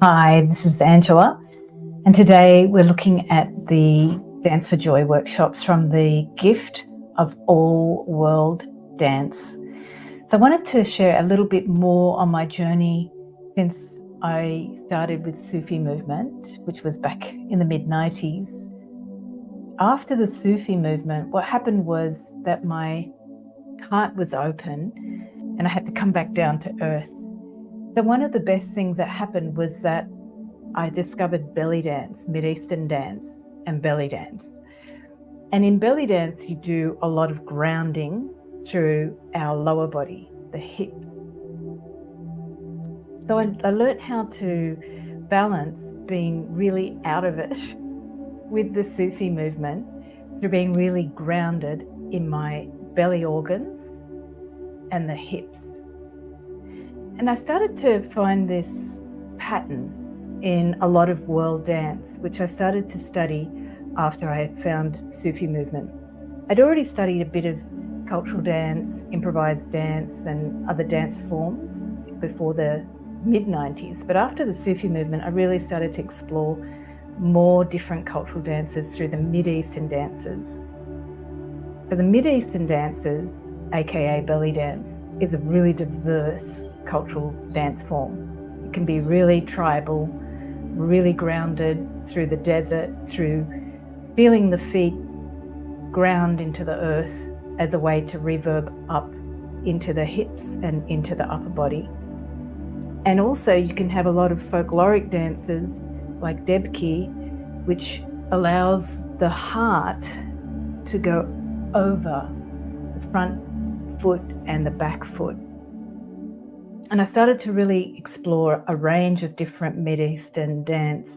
Hi, this is Angela, and today we're looking at the Dance for Joy workshops from the Gift of All World Dance. So I wanted to share a little bit more on my journey since I started with Sufi movement, which was back in the mid-90s. After the Sufi movement, what happened was that my heart was open and I had to come back down to earth. So one of the best things that happened was that I discovered belly dance, Mid-Eastern dance, and belly dance. And in belly dance, you do a lot of grounding through our lower body, the hips. So I learned how to balance being really out of it with the Sufi movement through being really grounded in my belly organs and the hips. And I started to find this pattern in a lot of world dance, which I started to study after I had found Sufi movement. I'd already studied a bit of cultural dance, improvised dance, and other dance forms before the mid-90s. But after the Sufi movement, I really started to explore more different cultural dances through the Mid-Eastern dances. So the Mid-Eastern dances, aka belly dance, is a really diverse cultural dance form. It can be really tribal, really grounded through the desert, through feeling the feet ground into the earth as a way to reverb up into the hips and into the upper body. And also you can have a lot of folkloric dances like Debki, which allows the heart to go over the front foot and the back foot. And I started to really explore a range of different Mid-Eastern dance,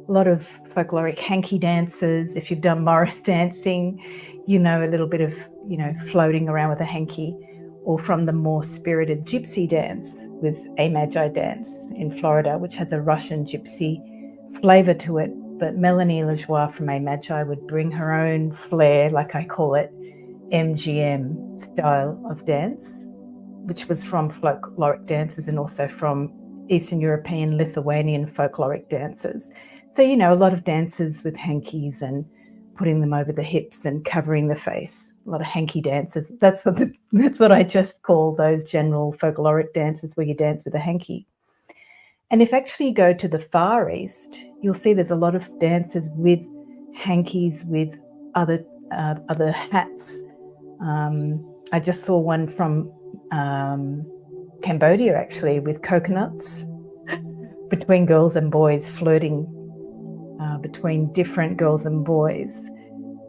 a lot of folkloric hanky dances. If you've done Morris dancing, you know, a little bit of, floating around with a hanky, or from the more spirited gypsy dance with a Magi dance in Florida, which has a Russian gypsy flavor to it. But Melanie Lajoie from A Magi would bring her own flair, like I call it, MGM style of dance, which was from folkloric dances and also from Eastern European, Lithuanian folkloric dances. So, a lot of dances with hankies and putting them over the hips and covering the face. A lot of hanky dances. That's what I just call those general folkloric dances where you dance with a hanky. And if actually you go to the Far East, you'll see there's a lot of dances with hankies, with other hats. I just saw one from Cambodia, actually, with coconuts between girls and boys, flirting between different girls and boys.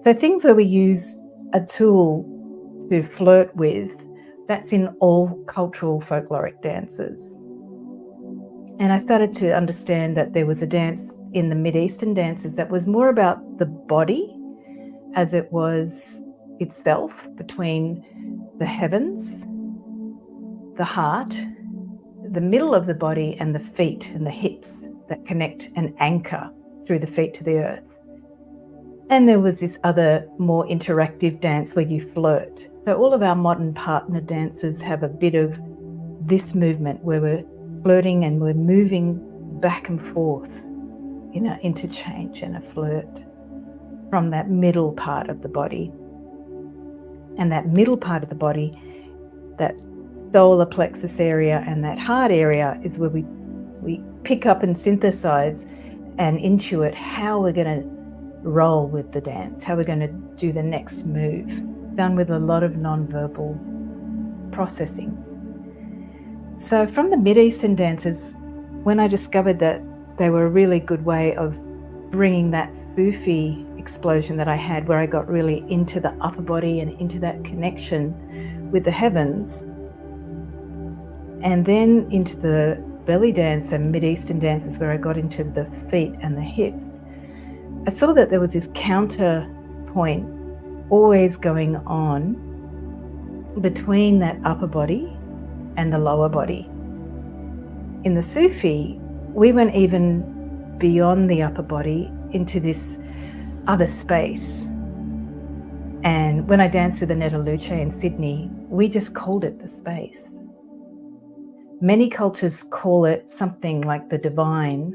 So things where we use a tool to flirt with, that's in all cultural folkloric dances. And I started to understand that there was a dance in the Mid-Eastern dances that was more about the body as it was itself, between the heavens, the heart, the middle of the body, and the feet and the hips that connect and anchor through the feet to the earth. And there was this other more interactive dance where you flirt. So all of our modern partner dances have a bit of this movement where we're flirting and we're moving back and forth in an interchange and a flirt from that middle part of the body. And that middle part of the body, that solar plexus area and that heart area, is where we pick up and synthesize and intuit how we're going to roll with the dance, how we're going to do the next move, done with a lot of non-verbal processing. So from the Mid-Eastern dances, when I discovered that they were a really good way of bringing that Sufi explosion that I had, where I got really into the upper body and into that connection with the heavens, and then into the belly dance and Mid-Eastern dances where I got into the feet and the hips, I saw that there was this counterpoint always going on between that upper body and the lower body. In the Sufi, we went even beyond the upper body into this other space. And when I danced with Annetta Luce in Sydney, we just called it the space. Many cultures call it something like the divine,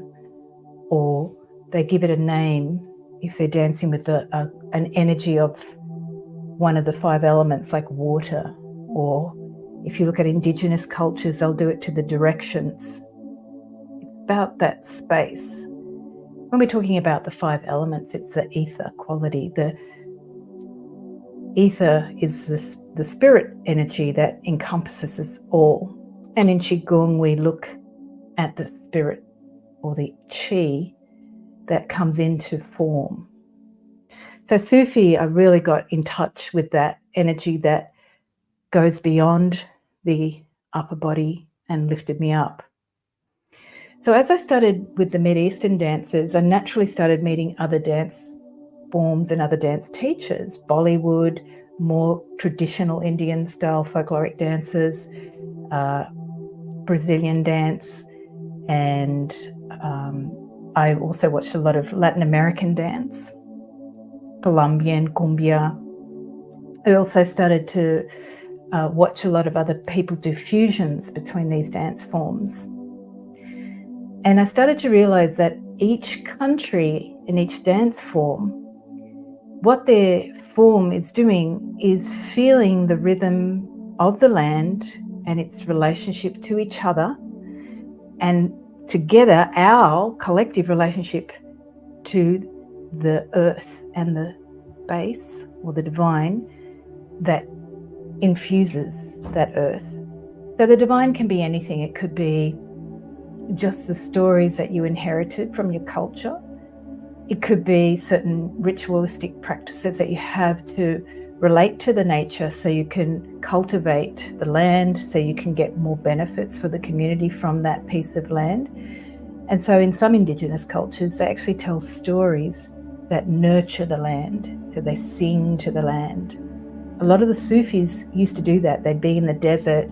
or they give it a name if they're dancing with an energy of one of the 5 elements, like water. Or if you look at indigenous cultures, they'll do it to the directions. It's about that space. When we're talking about the 5 elements, it's the ether quality. The ether is the spirit energy that encompasses us all. And in Qigong, we look at the spirit, or the qi, that comes into form. So Sufi, I really got in touch with that energy that goes beyond the upper body and lifted me up. So as I started with the Mid-Eastern dances, I naturally started meeting other dance forms and other dance teachers, Bollywood, more traditional Indian style folkloric dances, Brazilian dance, and I also watched a lot of Latin American dance, Colombian, cumbia. I also started to watch a lot of other people do fusions between these dance forms. And I started to realize that each country in each dance form, what their form is doing is feeling the rhythm of the land and its relationship to each other, and together our collective relationship to the earth and the space, or the divine, that infuses that earth. So the divine can be anything. It could be just the stories that you inherited from your culture. It could be certain ritualistic practices that you have to relate to the nature so you can cultivate the land, so you can get more benefits for the community from that piece of land. And so in some indigenous cultures, they actually tell stories that nurture the land. So they sing to the land. A lot of the Sufis used to do that. They'd be in the desert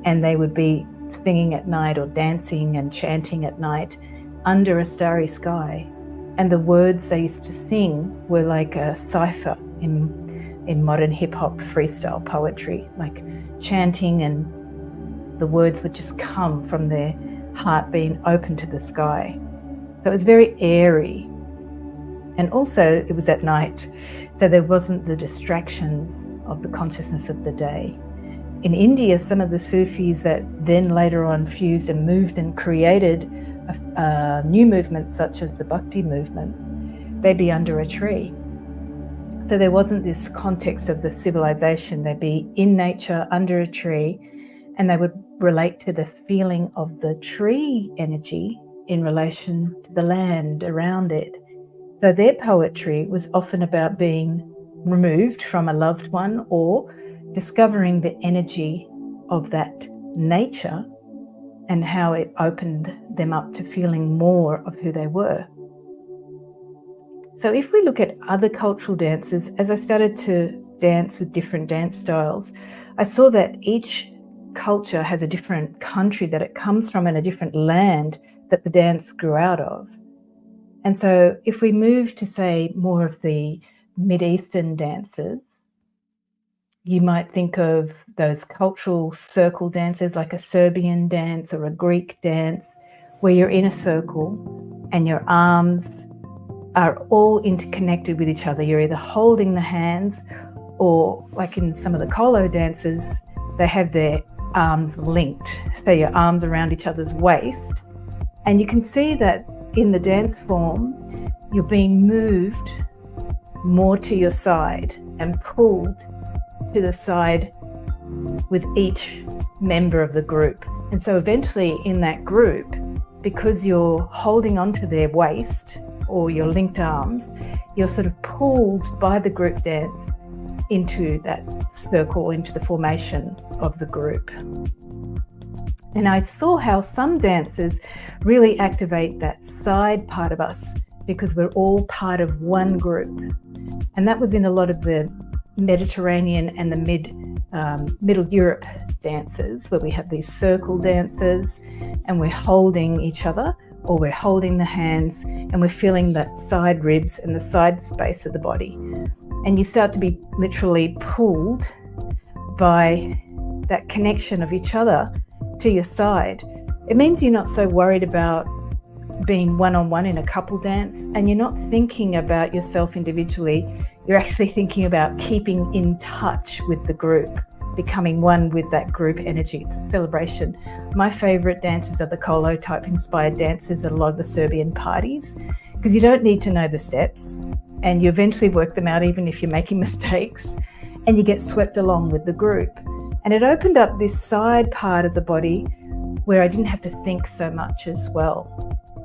and they would be singing at night or dancing and chanting at night under a starry sky. And the words they used to sing were like a cipher in modern hip-hop freestyle poetry, like chanting, and the words would just come from their heart being open to the sky. So it was very airy. And also it was at night, so there wasn't the distractions of the consciousness of the day. In India, some of the Sufis that then later on fused and moved and created new movements such as the Bhakti movements, they'd be under a tree. So there wasn't this context of the civilization. They'd be in nature under a tree, and they would relate to the feeling of the tree energy in relation to the land around it. So their poetry was often about being removed from a loved one or discovering the energy of that nature and how it opened them up to feeling more of who they were. So if we look at other cultural dances, as I started to dance with different dance styles, I saw that each culture has a different country that it comes from and a different land that the dance grew out of. And so if we move to, say, more of the Mid-Eastern dances, you might think of those cultural circle dances like a Serbian dance or a Greek dance, where you're in a circle and your arms are all interconnected with each other. You're either holding the hands, or like in some of the Kolo dances, they have their arms linked. So your arms around each other's waist. And you can see that in the dance form, you're being moved more to your side and pulled to the side with each member of the group. And so eventually in that group, because you're holding onto their waist or your linked arms, you're sort of pulled by the group dance into that circle, into the formation of the group. And I saw how some dances really activate that side part of us because we're all part of one group. And that was in a lot of the Mediterranean and the Middle Europe dances, where we have these circle dances and we're holding each other, or we're holding the hands and we're feeling that side ribs and the side space of the body. And you start to be literally pulled by that connection of each other to your side. It means you're not so worried about being one-on-one in a couple dance, and you're not thinking about yourself individually. You're actually thinking about keeping in touch with the group, becoming one with that group energy. It's a celebration. My favorite dances are the Kolo type inspired dances at a lot of the Serbian parties, because you don't need to know the steps and you eventually work them out even if you're making mistakes, and you get swept along with the group. And it opened up this side part of the body where I didn't have to think so much as well.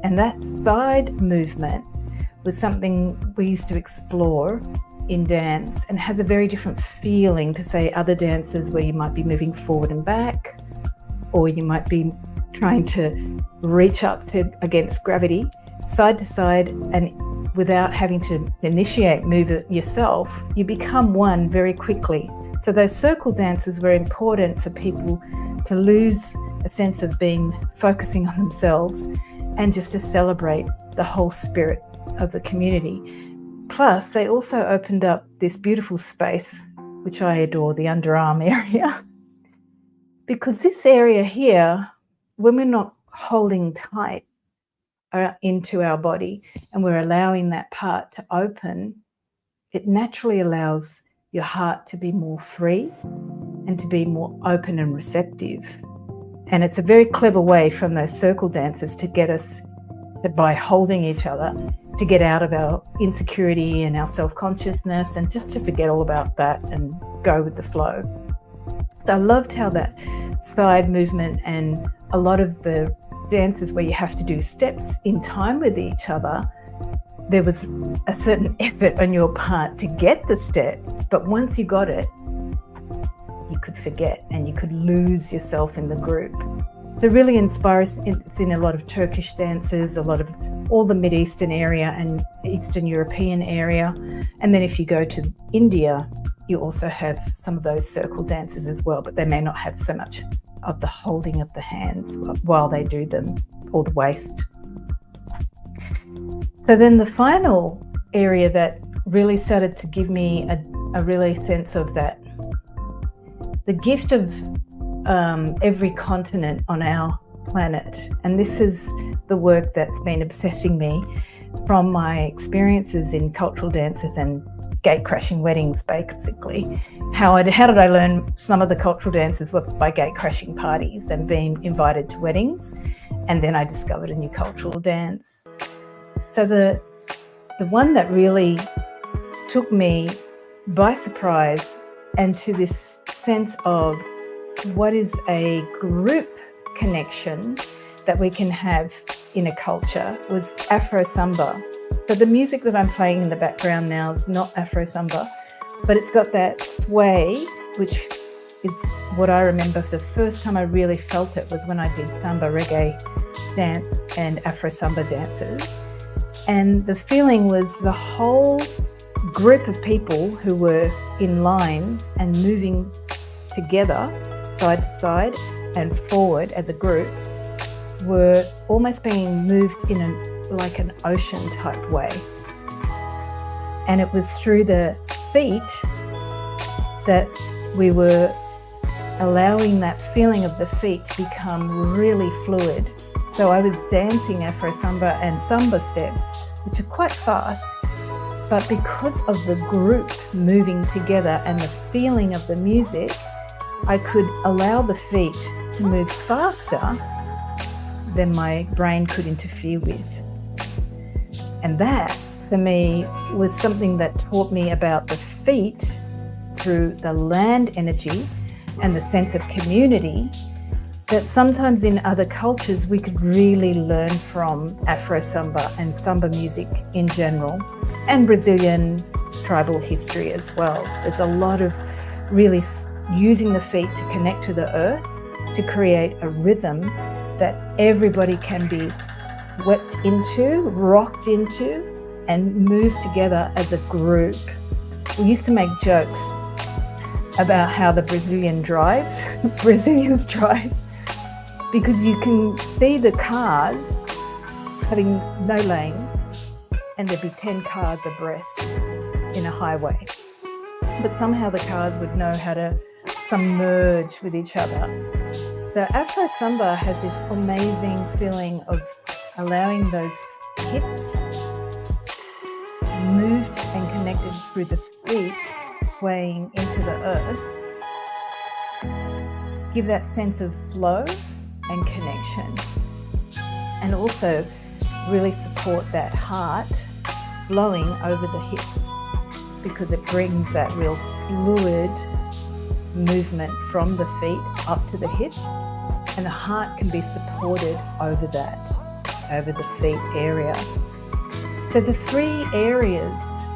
And that side movement was something we used to explore in dance, and has a very different feeling to, say, other dances where you might be moving forward and back, or you might be trying to reach up to against gravity, side to side, and without having to initiate move it yourself, you become one very quickly. So those circle dances were important for people to lose a sense of focusing on themselves, and just to celebrate the whole spirit of the community. Plus, they also opened up this beautiful space, which I adore, the underarm area. Because this area here, when we're not holding tight into our body and we're allowing that part to open, it naturally allows your heart to be more free and to be more open and receptive. And it's a very clever way from those circle dances to get us to, by holding each other, to get out of our insecurity and our self-consciousness, and just to forget all about that and go with the flow. So I loved how that side movement and a lot of the dances where you have to do steps in time with each other, there was a certain effort on your part to get the steps, but once you got it, you could forget and you could lose yourself in the group. So really inspires in a lot of Turkish dances, a lot of all the Mid-Eastern area and Eastern European area. And then if you go to India, you also have some of those circle dances as well, but they may not have so much of the holding of the hands while they do them, or the waist. So then the final area that really started to give me a really sense of that, the gift of every continent on our planet. And this is the work that's been obsessing me from my experiences in cultural dances and gate crashing weddings, basically. How did I learn some of the cultural dances? Was by gate crashing parties and being invited to weddings. And then I discovered a new cultural dance. So the one that really took me by surprise and to this sense of what is a group connection that we can have in a culture was Afro Samba. So the music that I'm playing in the background now is not Afro Samba, but it's got that sway, which is what I remember the first time I really felt it was when I did Samba reggae dance and Afro Samba dances. And the feeling was the whole group of people who were in line and moving together, side to side and forward as a group, were almost being moved in like an ocean type way. And it was through the feet that we were allowing that feeling of the feet to become really fluid. So I was dancing Afro Samba and Samba steps, which are quite fast, but because of the group moving together and the feeling of the music, I could allow the feet to move faster than my brain could interfere with. And that, for me, was something that taught me about the feet through the land energy and the sense of community that sometimes in other cultures we could really learn from Afro Samba and Samba music in general, and Brazilian tribal history as well. There's a lot of really using the feet to connect to the earth, to create a rhythm that everybody can be swept into, rocked into, and move together as a group. We used to make jokes about how the Brazilians drive, because you can see the cars having no lane and there'd be 10 cars abreast in a highway. But somehow the cars would know how to submerge with each other So Afro Samba has this amazing feeling of allowing those hips moved and connected through the feet, swaying into the earth, give that sense of flow and connection, and also really support that heart flowing over the hips, because it brings that real fluid movement from the feet up to the hips, and the heart can be supported over that, over the feet area. So the three areas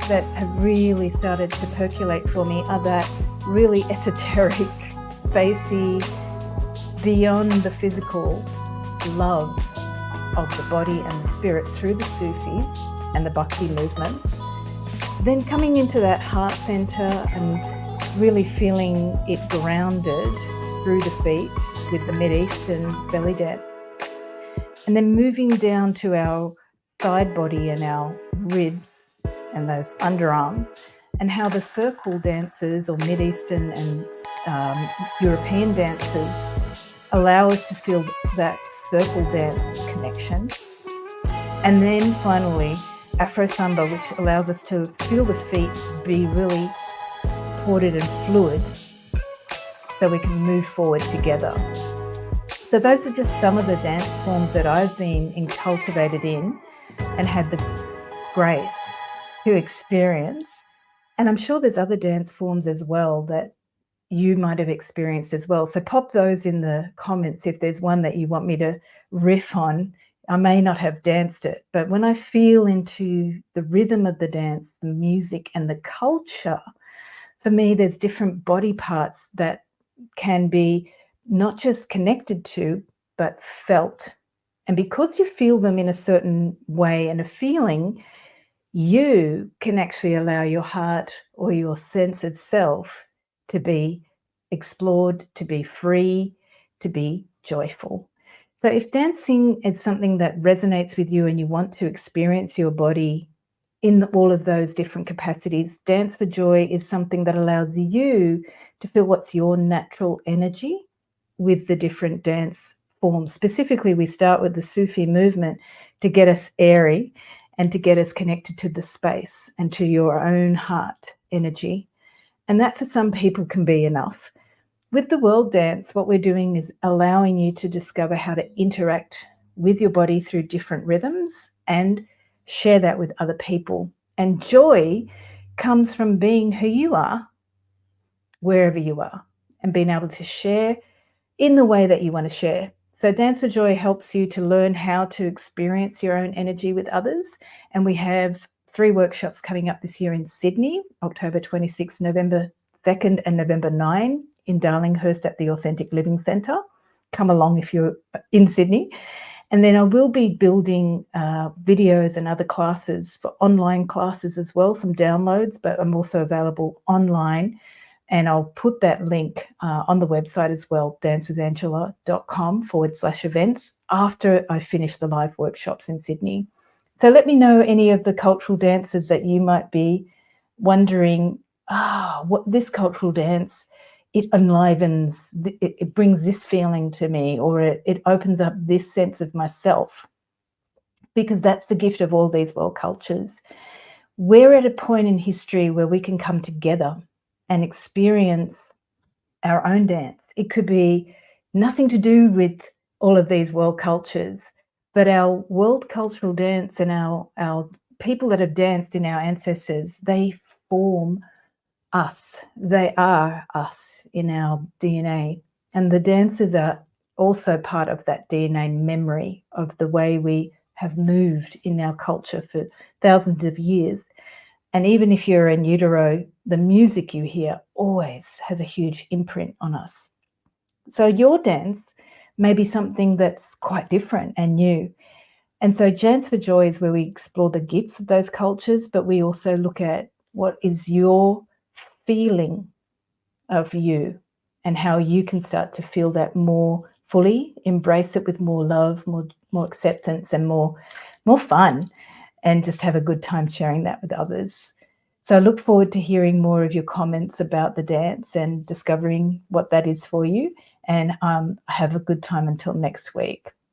that have really started to percolate for me are that really esoteric, spacey, beyond the physical love of the body and the spirit through the Sufis and the Bhakti movements. Then coming into that heart center and really feeling it grounded through the feet with the Mid-Eastern belly dance. And then moving down to our side body and our ribs and those underarms, and how the circle dances or Mid-Eastern and European dances allow us to feel that circle dance connection. And then finally, Afro Samba, which allows us to feel the feet be really supported and fluid so we can move forward together. So those are just some of the dance forms that I've been cultivated in and had the grace to experience. And I'm sure there's other dance forms as well that you might have experienced as well. So pop those in the comments if there's one that you want me to riff on. I may not have danced it, but when I feel into the rhythm of the dance, the music and the culture, for me, there's different body parts that can be not just connected to, but felt. And because you feel them in a certain way and a feeling, you can actually allow your heart or your sense of self to be explored, to be free, to be joyful. So if dancing is something that resonates with you and you want to experience your body in all of those different capacities, Dance for Joy is something that allows you to feel what's your natural energy with the different dance forms. Specifically, we start with the Sufi movement to get us airy and to get us connected to the space and to your own heart energy. And that for some people can be enough. With the world dance, what we're doing is allowing you to discover how to interact with your body through different rhythms and share that with other people. And joy comes from being who you are, wherever you are, and being able to share in the way that you want to share. So Dance for Joy helps you to learn how to experience your own energy with others. And we have 3 workshops coming up this year in Sydney, October 26, November 2nd and November 9 in Darlinghurst at the Authentic Living Centre. Come along if you're in Sydney. And then I will be building videos and other classes for online classes as well, some downloads, but I'm also available online. And I'll put that link on the website as well, dancewithangela.com/events, after I finish the live workshops in Sydney. So let me know any of the cultural dances that you might be wondering, what this cultural dance, it enlivens, it brings this feeling to me, or it opens up this sense of myself, because that's the gift of all these world cultures. We're at a point in history where we can come together and experience our own dance. It could be nothing to do with all of these world cultures, but our world cultural dance and our people that have danced in our ancestors, they form us. They are us in our DNA. And the dances are also part of that DNA memory of the way we have moved in our culture for thousands of years. And even if you're in utero, the music you hear always has a huge imprint on us. So your dance may be something that's quite different and new. And so Dance for Joy is where we explore the gifts of those cultures, but we also look at what is your feeling of you and how you can start to feel that more fully, embrace it with more love, more acceptance and more fun, and just have a good time sharing that with others. So I look forward to hearing more of your comments about the dance and discovering what that is for you. and have a good time until next week.